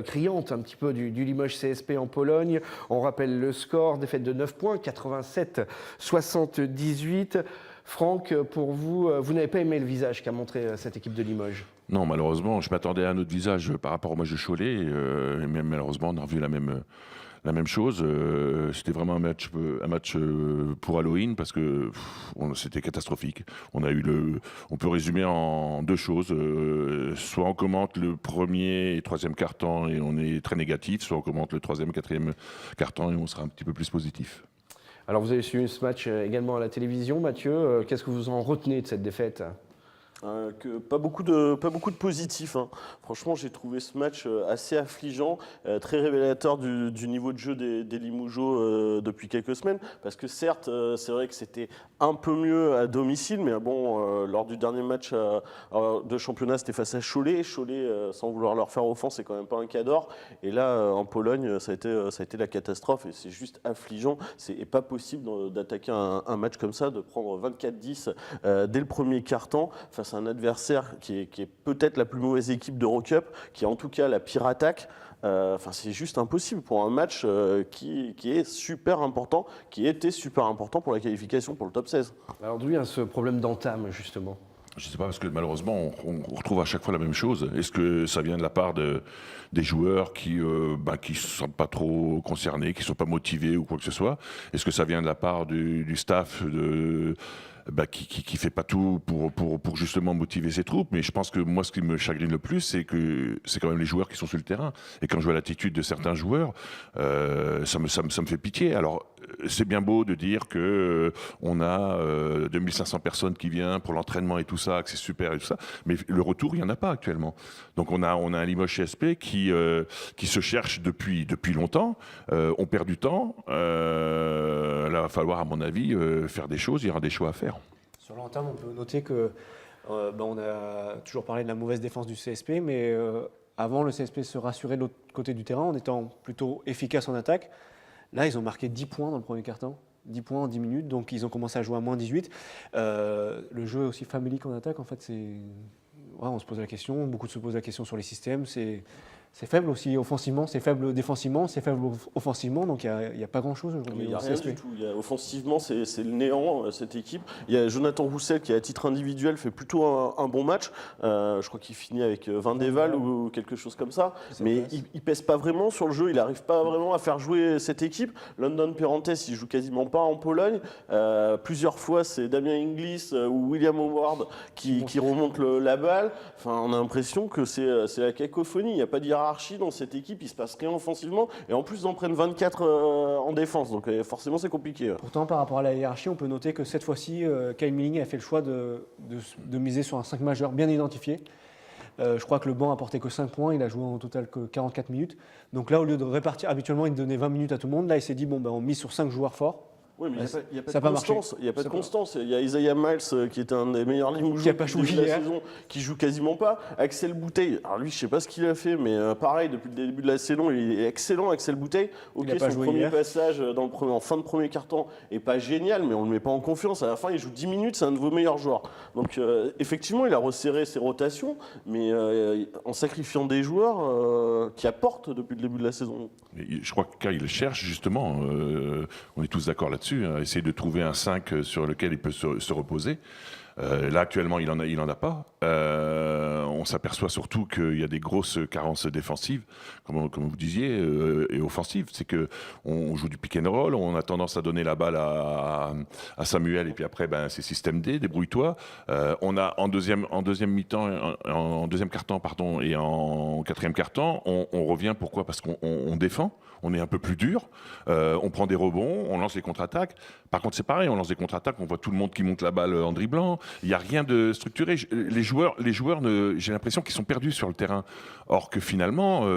criante un petit peu du Limoges CSP en Pologne. On rappelle le score, défaite de 9 points, 87-78. Franck, pour vous, vous n'avez pas aimé le visage qu'a montré cette équipe de Limoges? Non, malheureusement, je m'attendais à un autre visage par rapport au match de Cholet. Mais malheureusement, on a revu la même chose. C'était vraiment un match pour Halloween parce que c'était catastrophique. On peut résumer en deux choses. Soit on commente le premier et troisième quart-temps et on est très négatif, soit on commente le troisième et quatrième quart-temps et on sera un petit peu plus positif. Alors vous avez suivi ce match également à la télévision, Mathieu. Qu'est-ce que vous en retenez de cette défaite ? Pas beaucoup de positifs. Franchement, j'ai trouvé ce match assez affligeant, très révélateur du niveau de jeu des Limougeaux depuis quelques semaines. Parce que certes, c'est vrai que c'était un peu mieux à domicile, mais bon, lors du dernier match de championnat, c'était face à Cholet. Cholet, sans vouloir leur faire offense, c'est quand même pas un cas d'or. Et là, en Pologne, ça a été la catastrophe et c'est juste affligeant. C'est pas possible d'attaquer un match comme ça, de prendre 24-10 dès le premier quart-temps face à un adversaire qui est peut-être la plus mauvaise équipe d'Eurocup, qui a en tout cas la pire attaque. C'est juste impossible pour un match qui est super important, qui était super important pour la qualification pour le top 16. Alors d'où vient ce problème d'entame justement ? Je ne sais pas, parce que malheureusement, on retrouve à chaque fois la même chose. Est-ce que ça vient de la part des joueurs qui ne sont pas trop concernés, qui ne sont pas motivés ou quoi que ce soit ? Est-ce que ça vient de la part du staff qui fait pas tout pour justement motiver ses troupes. Mais je pense que moi, ce qui me chagrine le plus, c'est que c'est quand même les joueurs qui sont sur le terrain. Et quand je vois l'attitude de certains joueurs, ça me fait pitié. Alors, c'est bien beau de dire que on a 2500 personnes qui viennent pour l'entraînement et tout ça, que c'est super et tout ça. Mais le retour, il y en a pas actuellement. Donc, on a un Limoges CSP qui se cherche depuis longtemps. On perd du temps. Là, il va falloir, à mon avis, faire des choses. Il y aura des choix à faire. Sur l'entame, on peut noter que on a toujours parlé de la mauvaise défense du CSP, mais avant, le CSP se rassurait de l'autre côté du terrain en étant plutôt efficace en attaque. Là, ils ont marqué 10 points dans le premier quart-temps. 10 points en 10 minutes, donc ils ont commencé à jouer à moins 18. Le jeu est aussi famélique en attaque, en fait, on se pose la question, beaucoup se posent la question sur les systèmes, c'est faible aussi offensivement, c'est faible défensivement, c'est faible offensivement, donc il n'y a pas grand-chose aujourd'hui. Il n'y a rien du tout. Offensivement, c'est le néant, cette équipe. Il y a Jonathan Roussel qui, à titre individuel, fait plutôt un bon match. Je crois qu'il finit avec 20 dévals ou quelque chose comme ça. Mais il ne pèse pas vraiment sur le jeu, il n'arrive pas vraiment à faire jouer cette équipe. London Perrantes, il joue quasiment pas en Pologne. Plusieurs fois, c'est Damien Inglis ou William Howard qui remontent la balle. Enfin, on a l'impression que c'est la cacophonie. Il n'y a pas de hiérarchie dans cette équipe, il se passe rien offensivement et en plus ils en prennent 24 en défense, donc forcément c'est compliqué. Pourtant, par rapport à la hiérarchie, on peut noter que cette fois-ci, Kyle Milling a fait le choix de miser sur un 5 majeur bien identifié. Je crois que le banc a porté que 5 points, il a joué en total que 44 minutes. Donc là, au lieu de répartir, habituellement il donnait 20 minutes à tout le monde, là il s'est dit on mise sur 5 joueurs forts. Oui, mais il n'y a pas de constance. Il n'y a pas de constance. Il y a Isaiah Miles qui était un des meilleurs Limougeaux de la saison, qui joue quasiment pas. Axel Bouteille, alors lui, je ne sais pas ce qu'il a fait, mais pareil, depuis le début de la saison, il est excellent, Axel Bouteille. Ok, son premier passage en fin de premier quart-temps n'est pas génial, mais on ne le met pas en confiance. À la fin, il joue 10 minutes, c'est un de vos meilleurs joueurs. Donc, effectivement, il a resserré ses rotations, mais en sacrifiant des joueurs qui apportent depuis le début de la saison. Je crois que Kyle cherche justement, on est tous d'accord là-dessus, à essayer de trouver un 5 sur lequel il peut se reposer. Là, actuellement, il en a pas. On s'aperçoit surtout qu'il y a des grosses carences défensives, comme vous disiez, et offensives. C'est qu'on joue du pick and roll, on a tendance à donner la balle à Samuel, et puis après, c'est système D, débrouille-toi. On a en deuxième mi-temps, en deuxième quart-temps, pardon, et en quatrième quart-temps, on revient. Pourquoi ? Parce qu'on défend. On est un peu plus dur, on prend des rebonds, on lance les contre-attaques. Par contre, c'est pareil, on lance des contre-attaques, on voit tout le monde qui monte la balle en dribblant. Il n'y a rien de structuré. Les joueurs, j'ai l'impression qu'ils sont perdus sur le terrain. Or que finalement,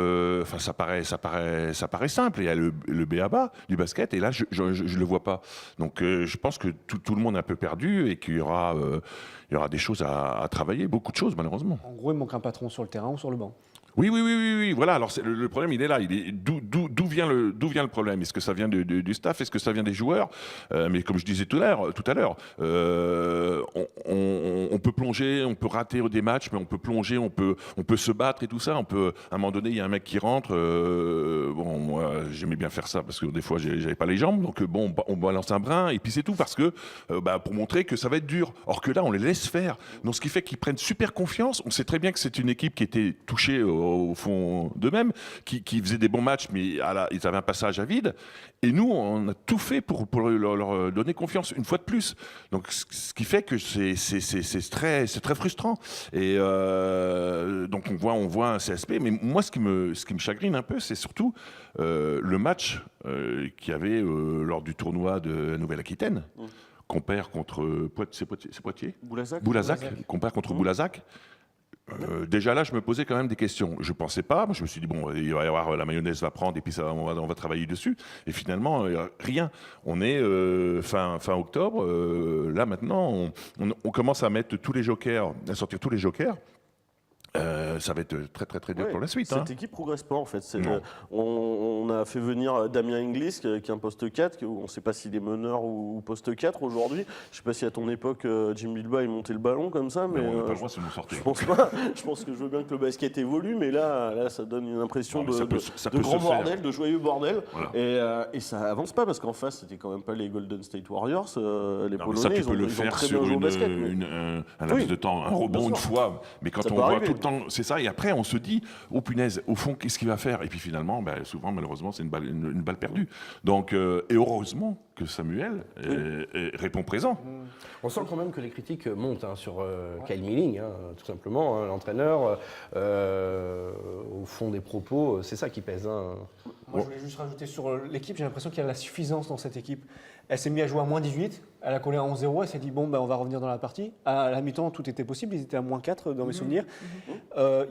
ça paraît simple. Il y a le b.a.-ba du basket, et là, je le vois pas. Donc, je pense que tout le monde est un peu perdu et qu'il y aura des choses à travailler, beaucoup de choses, malheureusement. En gros, il manque un patron sur le terrain ou sur le banc. Oui. Voilà. Alors le problème, il est là. D'où vient le problème ? Est-ce que ça vient du staff ? Est-ce que ça vient des joueurs ? Mais comme je disais tout à l'heure, on peut plonger, on peut rater des matchs, mais on peut plonger, on peut se battre et tout ça. À un moment donné, il y a un mec qui rentre. Moi, j'aimais bien faire ça parce que des fois, j'avais pas les jambes. Donc on balance un brin et puis c'est tout, parce que pour montrer que ça va être dur. Or que là, on les laisse faire. Donc ce qui fait qu'ils prennent super confiance. On sait très bien que c'est une équipe qui était touchée au fond d'eux-mêmes, qui faisait des bons matchs, mais ils avaient un passage à vide. Et nous, on a tout fait pour leur donner confiance, une fois de plus. Donc, ce qui fait que c'est très frustrant. Et donc, on voit un CSP. Mais moi, ce qui me chagrine un peu, c'est surtout le match qu'il y avait lors du tournoi de la Nouvelle-Aquitaine. Qu'on perd contre Poitiers Boulazac. Qu'on perd contre Boulazac. Déjà là, je me posais quand même des questions. Je pensais pas. Je me suis dit il va y avoir, la mayonnaise va prendre et puis on va travailler dessus. Et finalement, rien. On est fin octobre. Là maintenant, on commence à mettre à sortir tous les jokers. Ça va être très très très dur pour la suite. Cette équipe progresse pas en fait. On a fait venir Damien Inglis qui est un poste 4, on ne sait pas s'il est meneur ou poste 4 aujourd'hui. Je ne sais pas si à ton époque Jim Bilbao il montait le ballon comme ça, mais on n'a pas le droit de nous sortir. Je pense pas. Je pense que je veux bien que le basket évolue, mais là ça donne une impression de grand bordel, de joyeux bordel. Voilà. Et ça avance pas parce qu'en face c'était quand même pas les Golden State Warriors, les Polonais. Ça tu peux le faire sur un laps de temps, un rebond une fois, mais quand on voit tout le temps entend, c'est ça, et après on se dit, oh punaise, au fond, qu'est-ce qu'il va faire? Et puis finalement, souvent, malheureusement, c'est une balle perdue. Donc, et heureusement que Samuel répond présent. On sent quand même que les critiques montent sur Kyle Milling, tout simplement, l'entraîneur. Au fond des propos, c'est ça qui pèse. Moi, je voulais juste rajouter sur l'équipe, j'ai l'impression qu'il y a de la suffisance dans cette équipe. Elle s'est mise à jouer à moins 18, elle a collé à 11-0, elle s'est dit bon, on va revenir dans la partie. À la mi-temps, tout était possible, ils étaient à moins 4 dans mes souvenirs.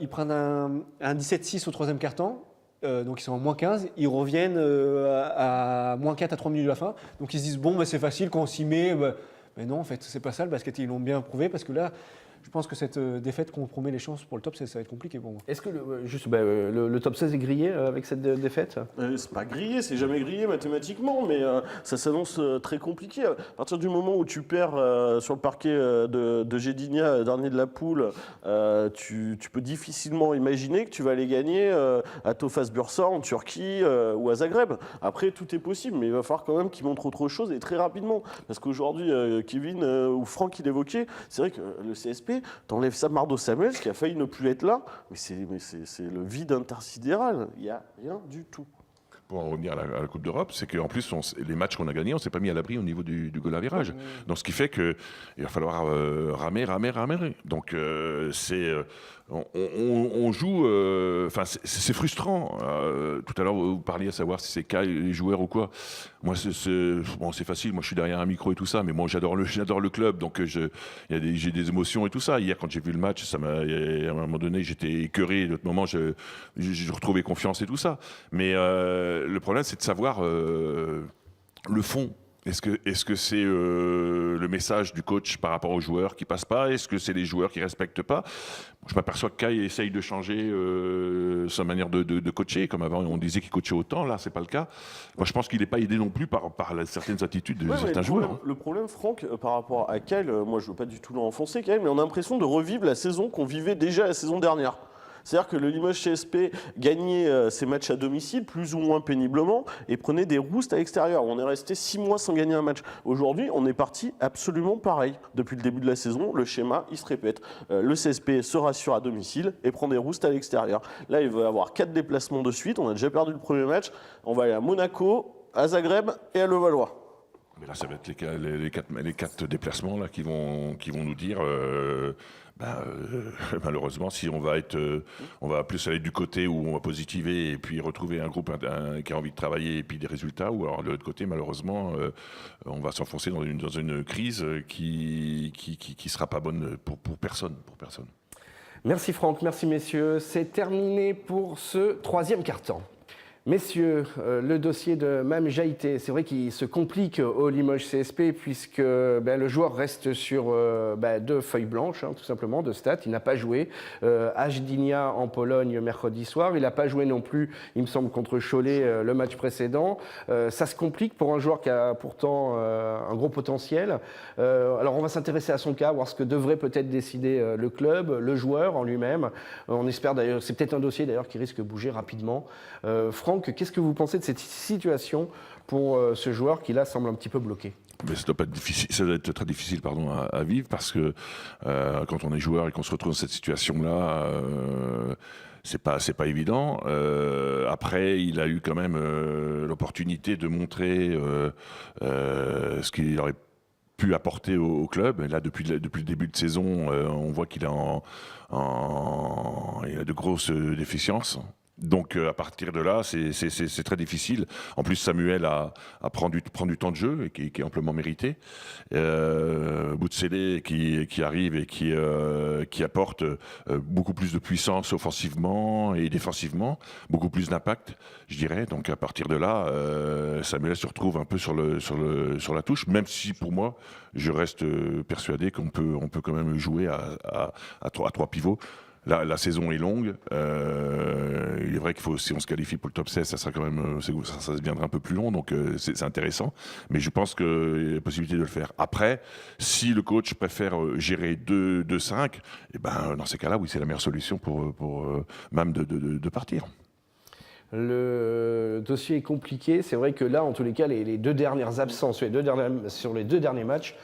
Ils prennent un 17-6 au troisième quart-temps. Donc ils sont en moins 15, ils reviennent à moins 4 à 3 minutes de la fin. Donc ils se disent bon, c'est facile quand on s'y met. Mais non, en fait, c'est pas ça. Le basket, ils l'ont bien prouvé parce que là, je pense que cette défaite compromet les chances pour le top 16, ça va être compliqué pour moi. Est-ce que le top 16 est grillé avec cette défaite? C'est pas grillé, c'est jamais grillé mathématiquement, mais ça s'annonce très compliqué. À partir du moment où tu perds sur le parquet de Gédinia, dernier de la poule, tu peux difficilement imaginer que tu vas aller gagner à Tofaş Bursa en Turquie ou à Zagreb. Après, tout est possible, mais il va falloir quand même qu'ils montrent autre chose et très rapidement. Parce qu'aujourd'hui, Kevin ou Franck, il évoquait, c'est vrai que le CSP, t'enlèves Samardo Samuels qui a failli ne plus être là, mais c'est le vide intersidéral. Il n'y a rien du tout. Pour en revenir à la Coupe d'Europe, c'est qu'en plus, les matchs qu'on a gagnés, on ne s'est pas mis à l'abri au niveau du goal à virage. Donc, ce qui fait qu'il va falloir ramer. Donc, on joue... c'est frustrant. Tout à l'heure, vous parliez à savoir si c'est Kyle, les joueurs ou quoi. Moi, c'est facile. Moi, je suis derrière un micro et tout ça. Mais moi, j'adore le club. Donc, j'ai des émotions et tout ça. Hier, quand j'ai vu le match, à un moment donné, j'étais écœuré. D'autres moments, je retrouvais confiance et tout ça. Mais le problème, c'est de savoir le fond. Est-ce que c'est le message du coach par rapport aux joueurs qui passent pas? Est-ce que c'est les joueurs qui respectent pas? Je m'aperçois que Kai essaye de changer sa manière de coacher. Comme avant, on disait qu'il coachait autant. Là, c'est pas le cas. Moi, je pense qu'il n'est pas aidé non plus par certaines attitudes de certains joueurs. Le problème, Franck, par rapport à Kyle, moi, je veux pas du tout l'enfoncer, Kyle, mais on a l'impression de revivre la saison qu'on vivait déjà la saison dernière. C'est-à-dire que le Limoges CSP gagnait ses matchs à domicile plus ou moins péniblement et prenait des roustes à l'extérieur. On est resté 6 mois sans gagner un match. Aujourd'hui, on est parti absolument pareil. Depuis le début de la saison, le schéma, il se répète. Le CSP se rassure à domicile et prend des roustes à l'extérieur. Là, il va y avoir 4 déplacements de suite. On a déjà perdu le premier match. On va aller à Monaco, à Zagreb et à Levallois. Mais là, ça va être les 4 déplacements là, qui vont nous dire... malheureusement, si on va plus aller du côté où on va positiver et puis retrouver un groupe qui a envie de travailler et puis des résultats, ou alors de l'autre côté, malheureusement, on va s'enfoncer dans une crise qui sera pas bonne pour personne. Merci Franck, merci messieurs. C'est terminé pour ce troisième quart-temps. Messieurs, le dossier de Mame Jaïté, c'est vrai qu'il se complique au Limoges CSP puisque le joueur reste sur 2 feuilles blanches, tout simplement, de stats. Il n'a pas joué à Gdynia en Pologne mercredi soir. Il n'a pas joué non plus, il me semble, contre Cholet le match précédent. Ça se complique pour un joueur qui a pourtant un gros potentiel. Alors on va s'intéresser à son cas, voir ce que devrait peut-être décider le club, le joueur en lui-même. On espère d'ailleurs, c'est peut-être un dossier d'ailleurs qui risque de bouger rapidement. Franck, qu'est-ce que vous pensez de cette situation pour ce joueur qui là semble un petit peu bloqué? Mais ça doit être très difficile à vivre parce que quand on est joueur et qu'on se retrouve dans cette situation-là, c'est pas évident. Après, il a eu quand même l'opportunité de montrer ce qu'il aurait pu apporter au club. Et là, depuis le début de saison, on voit qu'il a de grosses déficiences. Donc à partir de là, c'est très difficile. En plus, Samuel prend du temps de jeu et qui est amplement mérité. Boutsele qui arrive et qui apporte beaucoup plus de puissance offensivement et défensivement, beaucoup plus d'impact, je dirais. Donc à partir de là, Samuel se retrouve un peu sur la touche, même si pour moi, je reste persuadé qu'on peut quand même jouer à 3 pivots. La saison est longue. Il est vrai si on se qualifie pour le top 16, ça sera quand même, ça deviendra un peu plus long, donc c'est intéressant. Mais je pense qu'il y a la possibilité de le faire. Après, si le coach préfère gérer 2-5, dans ces cas-là, oui, c'est la meilleure solution pour Mame de partir. Le dossier est compliqué. C'est vrai que là, en tous les cas, les 2 dernières absences, sur les 2 derniers matchs,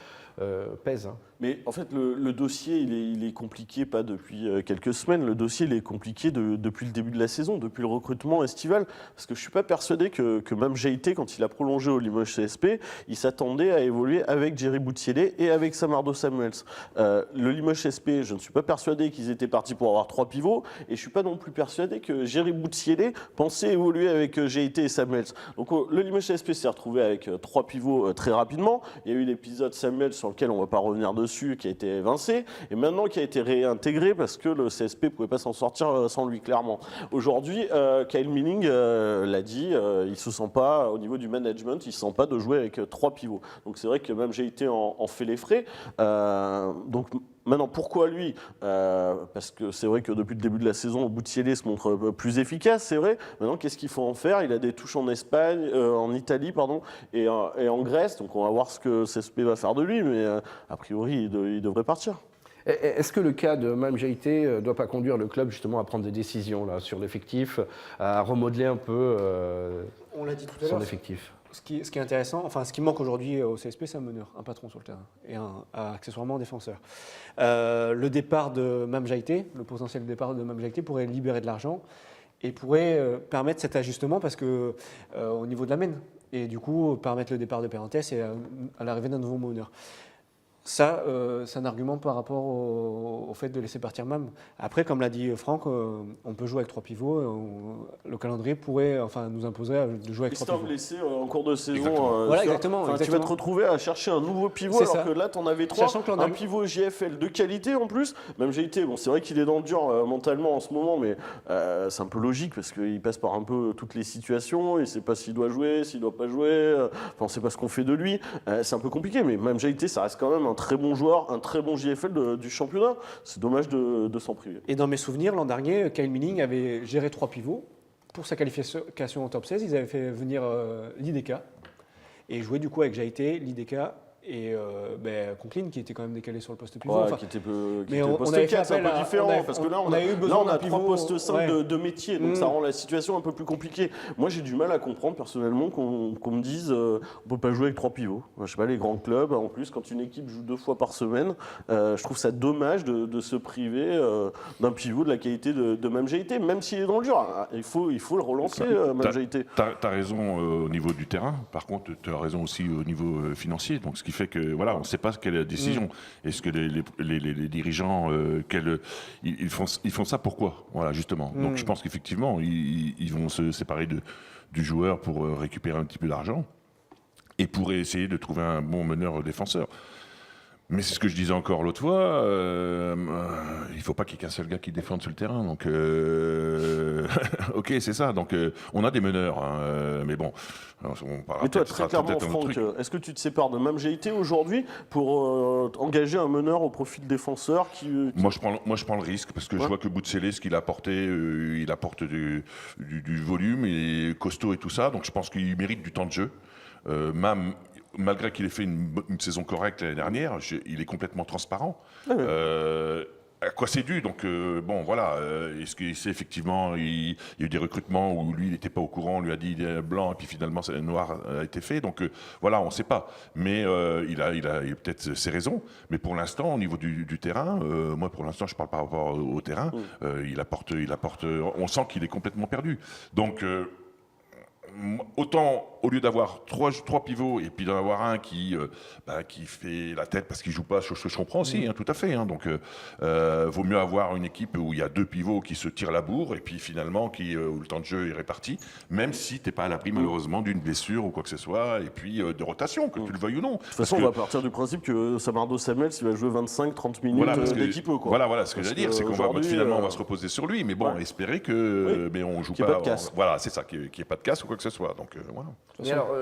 pèse. Hein. Mais en fait, le dossier, il est compliqué, pas depuis quelques semaines. Le dossier, il est compliqué depuis le début de la saison, depuis le recrutement estival. Parce que je ne suis pas persuadé que même Jaïté, quand il a prolongé au Limoges CSP, il s'attendait à évoluer avec Jerry Boutsielé et avec Samardo Samuels. Le Limoges CSP, je ne suis pas persuadé qu'ils étaient partis pour avoir 3 pivots. Et je ne suis pas non plus persuadé que Jerry Boutsielé pensait évoluer avec Jaïté et Samuels. Donc le Limoges CSP s'est retrouvé avec 3 pivots très rapidement. Il y a eu l'épisode Samuels sur lequel on ne va pas revenir dessus, qui a été évincé, et maintenant qui a été réintégré parce que le CSP ne pouvait pas s'en sortir sans lui, clairement. Aujourd'hui, Kyle Milling l'a dit, il ne se sent pas, au niveau du management, il ne se sent pas de jouer avec 3 pivots. Donc c'est vrai que même GIT en fait les frais. Donc maintenant, pourquoi lui ? Parce que c'est vrai que depuis le début de la saison, Boutsielé se montre plus efficace, c'est vrai. Maintenant, qu'est-ce qu'il faut en faire ? Il a des touches en Espagne, en Italie, pardon, et en Grèce. Donc on va voir ce que CSP va faire de lui, mais a priori, il devrait partir. Est-ce que le cas de Mme Jaïté ne doit pas conduire le club justement à prendre des décisions là, sur l'effectif, à remodeler un peu On l'a dit tout à son l'heure, effectif ? Ce qui est intéressant, enfin ce qui manque aujourd'hui au CSP, c'est un meneur, un patron sur le terrain et accessoirement un défenseur. Le départ de Mme Jaïté, le potentiel départ de Mme Jaïté pourrait libérer de l'argent et pourrait permettre cet ajustement parce que au niveau de la mène et du coup permettre le départ de Perrantes et à l'arrivée d'un nouveau meneur. Ça, c'est un argument par rapport au fait de laisser partir Mam. Après, comme l'a dit Franck, on peut jouer avec 3 pivots. Le calendrier pourrait, nous imposer de jouer avec 3 pivots. Laissé en cours de saison. Voilà, exactement. Tu vas te retrouver à chercher un nouveau pivot C'est alors ça. que là, tu en avais 3. Un pivot JFL de qualité en plus. Même GIT, bon, c'est vrai qu'il est dans le dur mentalement en ce moment, mais c'est un peu logique parce qu'il passe par un peu toutes les situations. Il ne sait pas s'il doit jouer, s'il ne doit pas jouer. On ne sait pas ce qu'on fait de lui. C'est un peu compliqué, mais même GIT, ça reste quand même un très bon joueur, un très bon JFL du championnat. C'est dommage de s'en priver. Et dans mes souvenirs, l'an dernier, Kyle Milling avait géré 3 pivots. Pour sa qualification au top 16, ils avaient fait venir Lideka et jouer du coup avec Jaïté, Lideka et Conklin qui était quand même décalé sur le poste pivot. Qui était on poste avait 4, c'est un peu différent parce que là on a eu besoin là, d'un 3 postes 5 ouais. de métier, donc ça rend la situation un peu plus compliquée. Moi j'ai du mal à comprendre personnellement qu'on me dise on peut pas jouer avec 3 pivots. Je sais pas, les grands clubs, en plus quand une équipe joue 2 fois par semaine, je trouve ça dommage de se priver d'un pivot de la qualité de Mme GIT, même s'il est dans le dur. Il faut le relancer, Mme GIT. T'as raison au niveau du terrain, par contre tu as raison aussi au niveau financier, donc ce qui fait que voilà, on ne sait pas quelle est la décision. Est-ce que les dirigeants, ils font ça pourquoi ? Voilà, justement. Donc je pense qu'effectivement, ils vont se séparer du joueur pour récupérer un petit peu d'argent et pour essayer de trouver un bon meneur défenseur. Mais c'est ce que je disais encore l'autre fois, il ne faut pas qu'il y ait qu'un seul gars qui défende sur le terrain. Donc, ok, c'est ça. Donc, on a des meneurs, hein, mais bon, on parlera. Mais toi, très clairement, Franck, est-ce que tu te sépares de Mme GIT aujourd'hui pour engager un meneur au profil défenseur Moi, je prends le risque parce que je vois que Boutsielé, ce qu'il a apporté, il apporte du volume, il est costaud et tout ça. Donc, je pense qu'il mérite du temps de jeu. Malgré qu'il ait fait une saison correcte l'année dernière, il est complètement transparent. À quoi c'est dû ? Donc, bon, voilà. Est-ce que c'est effectivement, il y a eu des recrutements où lui, il n'était pas au courant, on lui a dit blanc, et puis finalement, noir a été fait. Donc, voilà, on ne sait pas. Mais il a peut-être ses raisons. Mais pour l'instant, au niveau du terrain, moi, pour l'instant, je parle par rapport au terrain, il apporte. On sent qu'il est complètement perdu. Donc, autant, au lieu d'avoir trois pivots et puis d'en avoir un qui fait la tête parce qu'il ne joue pas, je comprends aussi, tout à fait. Donc, vaut mieux avoir une équipe où il y a 2 pivots qui se tirent la bourre et puis finalement où le temps de jeu est réparti, même si tu n'es pas à l'abri malheureusement d'une blessure ou quoi que ce soit, et puis de rotation, que tu le veuilles ou non. De toute façon, on va partir du principe que Samardo Samuels il va jouer 25-30 minutes d'équipe. Voilà ce que j'allais dire, c'est qu'on va finalement on va se reposer sur lui, mais bon, espérer que mais on joue pas. Voilà, c'est ça, qu'il n'y ait pas de casse ou quoi que ce soit. Donc, voilà. Mais alors,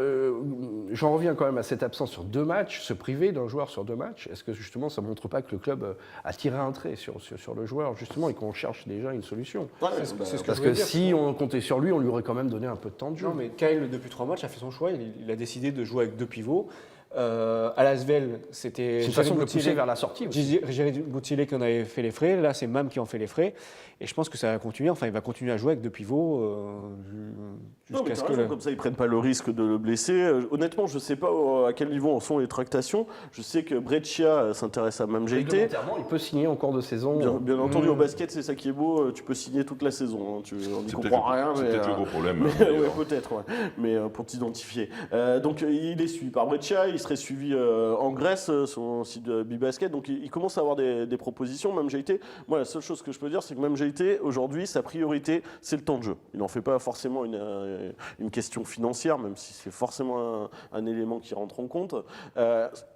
j'en reviens quand même à cette absence sur 2 matchs, se priver d'un joueur sur 2 matchs. Est-ce que justement ça ne montre pas que le club a tiré un trait sur le joueur justement et qu'on cherche déjà une solution ? Parce que si on comptait sur lui, on lui aurait quand même donné un peu de temps de jeu. Non, mais Kyle, depuis 3 matchs, a fait son choix. Il a décidé de jouer avec 2 pivots. À l'Asvel, c'était C'est une façon de le pousser vers la sortie aussi. Jerry Boutilé qui en avait fait les frais. Là, c'est Mam qui en fait les frais. Et je pense que ça va continuer. Enfin, il va continuer à jouer avec De Pivot jusqu'à ce que... Comme ça, ils ne prennent pas le risque de le blesser. Honnêtement, je ne sais pas à quel niveau en sont les tractations. Je sais que Breccia s'intéresse à Mam Jaité. Réglementairement, il peut signer en cours de saison. Bien entendu, au basket, c'est ça qui est beau. Tu peux signer toute la saison. Hein. On n'y comprend rien. C'est peut-être le gros problème. Ouais, peut-être, ouais. Mais pour t'identifier. Donc, il est suivi par Breccia. Il serait suivi en Grèce, sur le site de Bibasket. Donc, il commence à avoir des propositions. Mam Jaité, moi, la seule chose que je peux dire, c'est que Mam Jaité, aujourd'hui, sa priorité, c'est le temps de jeu. Il n'en fait pas forcément une question financière, même si c'est forcément un élément qui rentre en compte.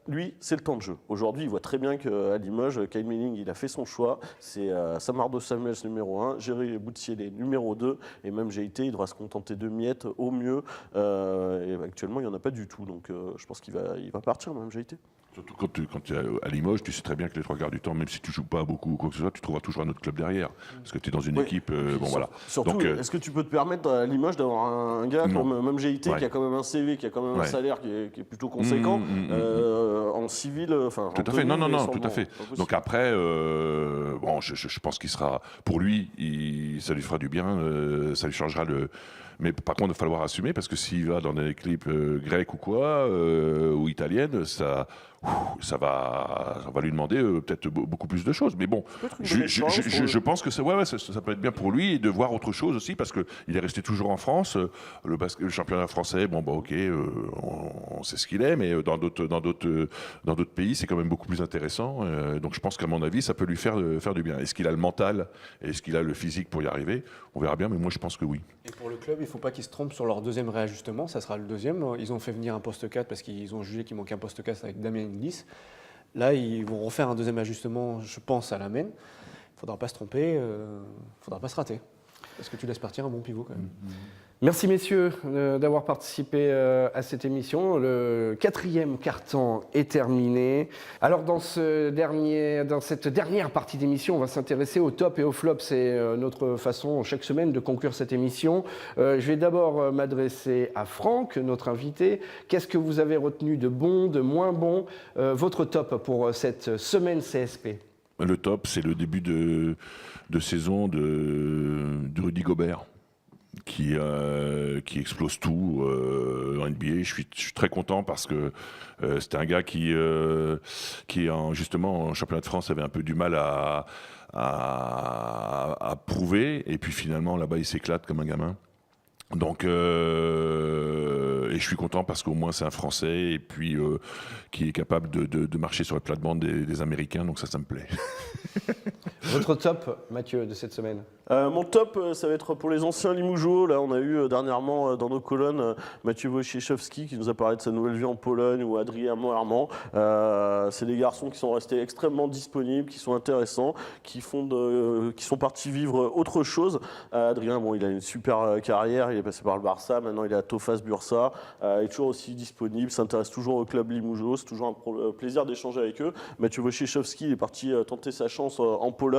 Lui, c'est le temps de jeu. Aujourd'hui, il voit très bien qu'à Limoges, Kyle Manning, il a fait son choix. C'est Samardo Samuels numéro 1, Jerry Boutilé numéro 2, et même Jaité, il devra se contenter de miettes au mieux. Et actuellement, il n'y en a pas du tout. Donc, je pense qu'il va partir, même Jaité. Surtout quand tu es à Limoges, tu sais très bien que les 3 quarts du temps, même si tu ne joues pas beaucoup ou quoi que ce soit, tu trouveras toujours un autre club derrière. Parce que tu es dans une équipe. Voilà. Surtout, donc, est-ce que tu peux te permettre à Limoges d'avoir un gars comme même GIT qui a quand même un CV, qui a quand même un salaire qui est plutôt conséquent en civil. Tout à fait. Non, tout à fait. Donc après, je pense qu'il sera. Pour lui, ça lui fera du bien, ça lui changera le. Mais par contre, il va falloir assumer parce que s'il va dans des équipes grecques ou quoi, ou italiennes, ça va lui demander peut-être beaucoup plus de choses. Mais bon, je pense que ça peut être bien pour lui de voir autre chose aussi parce qu'il est resté toujours en France. Le championnat français, ok, on sait ce qu'il est, mais dans d'autres pays, c'est quand même beaucoup plus intéressant. Donc je pense qu'à mon avis, ça peut lui faire du bien. Est-ce qu'il a le mental et est-ce qu'il a le physique pour y arriver? On verra bien, mais moi je pense que oui. Et pour le club, il ne faut pas qu'ils se trompent sur leur deuxième réajustement, ça sera le deuxième. Ils ont fait venir un poste 4 parce qu'ils ont jugé qu'il manquait un poste 4 avec Damien Inglis. Là, ils vont refaire un deuxième ajustement, je pense, à la main. Il ne faudra pas se tromper, il ne faudra pas se rater. Parce que tu laisses partir un bon pivot quand même. Merci messieurs d'avoir participé à cette émission. Le 4e quart-temps est terminé. Alors dans cette dernière partie d'émission, on va s'intéresser au top et au flop. C'est notre façon chaque semaine de conclure cette émission. Je vais d'abord m'adresser à Franck, notre invité. Qu'est-ce que vous avez retenu de bon, de moins bon? Votre top pour cette semaine CSP? Le top, c'est le début de saison de Rudy Gobert. Qui explose tout en NBA. Je suis très content parce que c'était un gars qui justement en championnat de France avait un peu du mal à prouver et puis finalement là-bas il s'éclate comme un gamin. Donc et je suis content parce qu'au moins c'est un Français et puis qui est capable de marcher sur les plates-bandes des Américains, donc ça me plaît. Votre top, Mathieu, de cette semaine? Mon top, ça va être pour les anciens Limougeaux. Là, on a eu dernièrement dans nos colonnes Mathieu Wojciechowski qui nous a parlé de sa nouvelle vie en Pologne, ou Adrien Moerman. C'est des garçons qui sont restés extrêmement disponibles, qui sont intéressants, qui sont partis vivre autre chose. Adrien, il a une super carrière, il est passé par le Barça, maintenant il est à Tofas Bursa, il est toujours aussi disponible, s'intéresse toujours au club Limougeaux, c'est toujours un plaisir d'échanger avec eux. Mathieu Wojciechowski est parti tenter sa chance en Pologne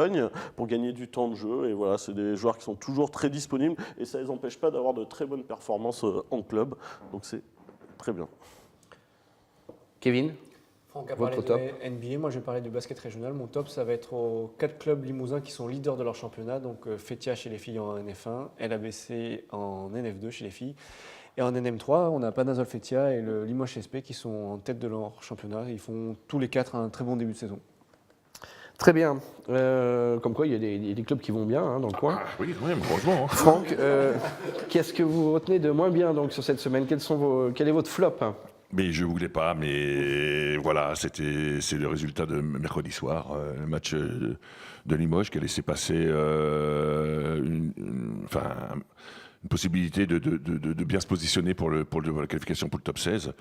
pour gagner du temps de jeu, et voilà, c'est des joueurs qui sont toujours très disponibles et ça ne les empêche pas d'avoir de très bonnes performances en club, donc c'est très bien. Kevin, Franck a parlé de NBA, moi je vais parler du basket régional. Mon top, ça va être aux 4 clubs limousins qui sont leaders de leur championnat, donc Fétia chez les filles en NF1, LABC en NF2 chez les filles. Et en NM3, on a Panazol Fétia et le Limoges SP qui sont en tête de leur championnat. Ils font tous les 4 un très bon début de saison. très bien. Comme quoi, il y a des clubs qui vont bien dans le coin. Oui, franchement. Franck, qu'est-ce que vous retenez de moins bien donc, sur cette semaine? Quel est votre flop? Mais je ne voulais pas, mais voilà, c'est le résultat de mercredi soir, le match de Limoges qui a laissé passer une possibilité de bien se positionner pour la qualification pour le top 16.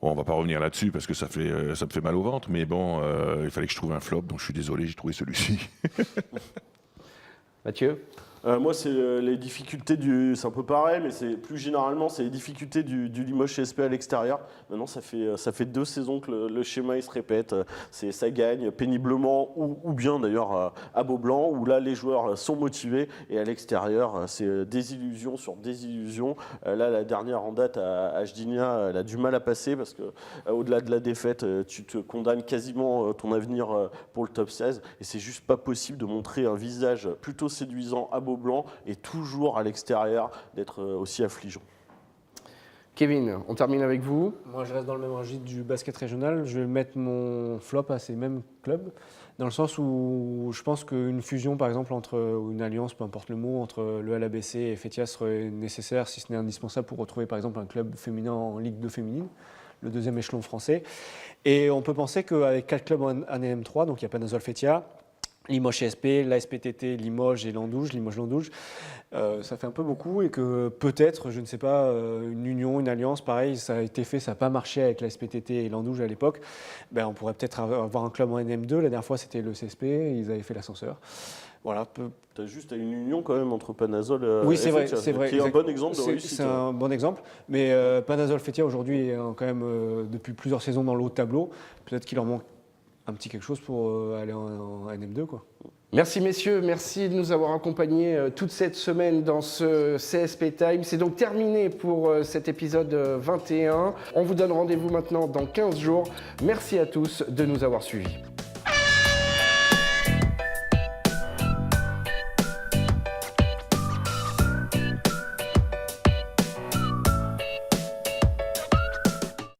Bon, on ne va pas revenir là-dessus parce que ça me fait mal au ventre, mais bon, il fallait que je trouve un flop, donc je suis désolé, j'ai trouvé celui-ci. Mathieu? Moi, c'est les difficultés c'est un peu pareil, mais c'est plus généralement, c'est les difficultés du Limoges CSP à l'extérieur. Maintenant, ça fait 2 saisons que le schéma il se répète. Ça gagne péniblement ou bien d'ailleurs à Beaublanc, où là, les joueurs sont motivés et à l'extérieur, c'est désillusion sur désillusion. Là, la dernière en date à Gdynia, elle a du mal à passer parce que au-delà de la défaite, tu te condamnes quasiment ton avenir pour le top 16 et c'est juste pas possible de montrer un visage plutôt séduisant à Beaublanc et toujours à l'extérieur d'être aussi affligeant. Kevin, on termine avec vous. Moi, je reste dans le même registre du basket régional. Je vais mettre mon flop à ces mêmes clubs, dans le sens où je pense qu'une fusion, par exemple, ou une alliance, peu importe le mot, entre le LABC et Fétia serait nécessaire, si ce n'est indispensable, pour retrouver, par exemple, un club féminin en Ligue 2 féminine, le 2e échelon français. Et on peut penser qu'avec 4 clubs en M3, donc il y a Panazol Fétia, Limoges CSP, l'ASPTT, Limoges et Landouge, Limoges-Landouge, ça fait un peu beaucoup et que peut-être, je ne sais pas, une union, une alliance, pareil, ça a été fait, ça n'a pas marché avec l'ASPTT et Landouge à l'époque, on pourrait peut-être avoir un club en NM2, la dernière fois c'était le CSP, ils avaient fait l'ascenseur. Voilà. Tu as juste une union quand même entre Panazol oui, et Fétia, c'est vrai, qui est un bon exemple de réussite. C'est un bon exemple, mais Panazol Fétia aujourd'hui est quand même depuis plusieurs saisons dans le haut de tableau, peut-être qu'il leur manque un petit quelque chose pour aller en NM2, quoi. Merci messieurs, merci de nous avoir accompagnés toute cette semaine dans ce CSP Time. C'est donc terminé pour cet épisode 21. On vous donne rendez-vous maintenant dans 15 jours. Merci à tous de nous avoir suivis.